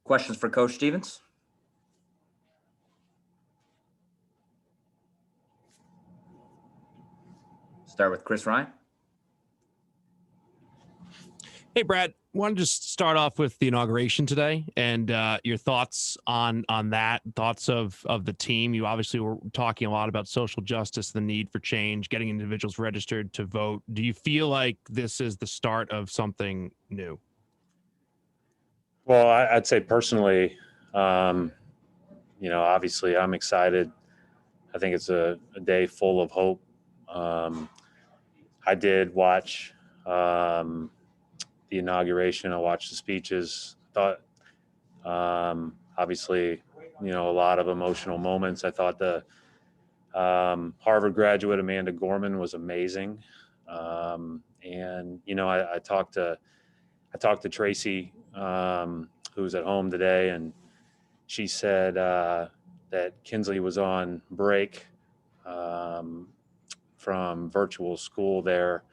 Questions for Coach Stevens? Start with Chris Ryan. Hey, Brad, wanted to just start off with the inauguration today and your thoughts on that, thoughts of the team. You obviously were talking a lot about social justice, the need for change, getting individuals registered to vote. Do you feel like this is the start of something new? Well, I'd say personally, obviously I'm excited. I think it's a day full of hope. I did watch the inauguration. I watched the speeches. Thought, obviously, a lot of emotional moments. I thought the Harvard graduate Amanda Gorman was amazing. I talked to Tracy, who's at home today, and she said that Kinsley was on break from virtual school there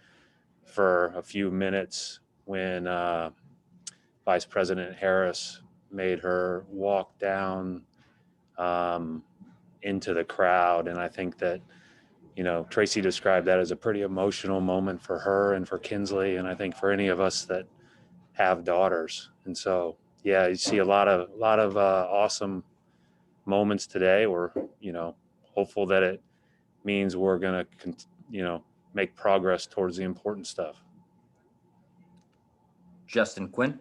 for a few minutes when Vice President Harris made her walk down into the crowd. And I think that, Tracy described that as a pretty emotional moment for her and for Kinsley. And I think for any of us that have daughters. And so, yeah, you see a lot of awesome moments today. We're, hopeful that it means we're going to, make progress towards the important stuff. Justin Quinn.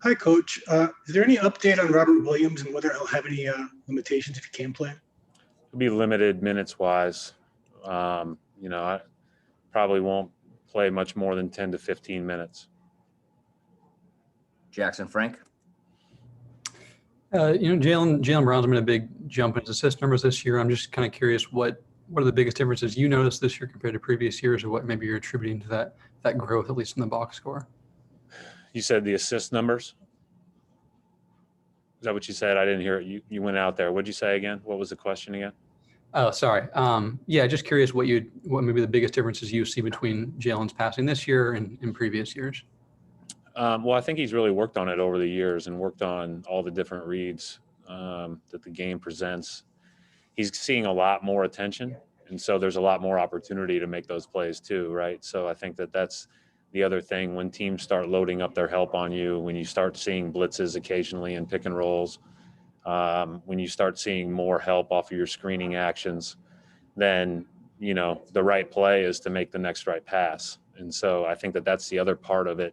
Hi, Coach. Is there any update on Robert Williams and whether he'll have any limitations if he can play? It'll be limited minutes-wise. I probably won't play much more than 10 to 15 minutes. Jackson Frank. Jaylen Brown's made a big jump in his assist numbers this year. I'm just kind of curious what are the biggest differences you noticed this year compared to previous years, or what maybe you're attributing to that growth, at least in the box score? You said the assist numbers? Is that what you said? I didn't hear it. You went out there. What'd you say again? What was the question again? Oh, sorry. Just curious what maybe the biggest differences you see between Jaylen's passing this year and in previous years. Well, I think he's really worked on it over the years and worked on all the different reads that the game presents. He's seeing a lot more attention, and so there's a lot more opportunity to make those plays too, right? So I think that's the other thing. When teams start loading up their help on you, when you start seeing blitzes occasionally and pick and rolls, when you start seeing more help off of your screening actions, then, the right play is to make the next right pass. And so I think that's the other part of it.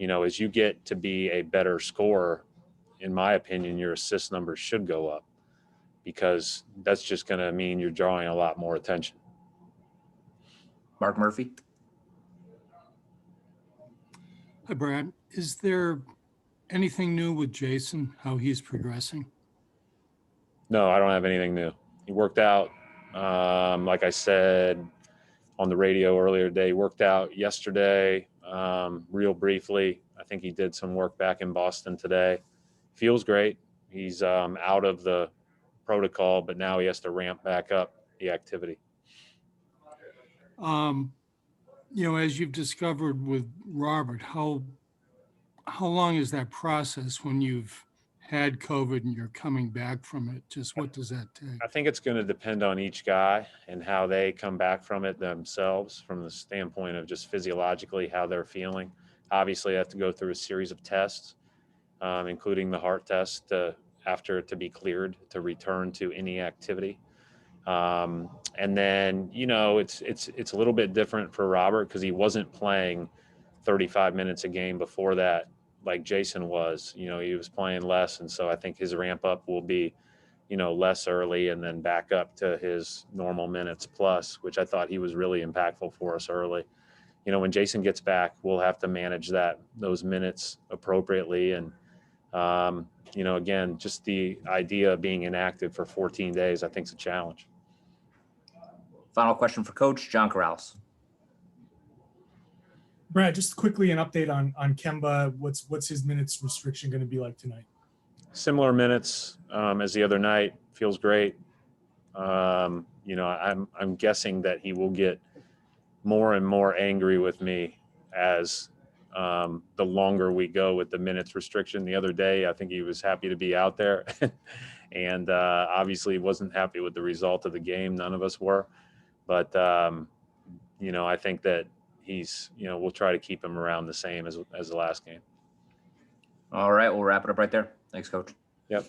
As you get to be a better scorer, in my opinion, your assist numbers should go up, because that's just going to mean you're drawing a lot more attention. Mark Murphy. Hi, Brad. Is there anything new with Jayson, how he's progressing? No, I don't have anything new. He worked out, like I said on the radio earlier today, he worked out yesterday real briefly. I think he did some work back in Boston today. Feels great. He's out of the protocol, but now he has to ramp back up the activity. As you've discovered with Robert, how long is that process when you've had COVID and you're coming back from it? Just what does that take? I think it's going to depend on each guy and how they come back from it themselves, from the standpoint of just physiologically how they're feeling. Obviously, I have to go through a series of tests, including the heart test after to be cleared to return to any activity. And then, it's a little bit different for Robert because he wasn't playing 35 minutes a game before that, like Jayson was. He was playing less. And so I think his ramp up will be, less early and then back up to his normal minutes plus, which I thought he was really impactful for us early. When Jayson gets back, we'll have to manage those minutes appropriately. And, again, just the idea of being inactive for 14 days, I think is a challenge. Final question for Coach John Corrales. Brad, just quickly an update on Kemba. What's his minutes restriction going to be like tonight? Similar minutes as the other night. Feels great. I'm guessing that he will get more and more angry with me as the longer we go with the minutes restriction. The other day, I think he was happy to be out there and obviously wasn't happy with the result of the game. None of us were, but I think that he's, we'll try to keep him around the same as the last game. All right, we'll wrap it up right there. Thanks, Coach. Yep.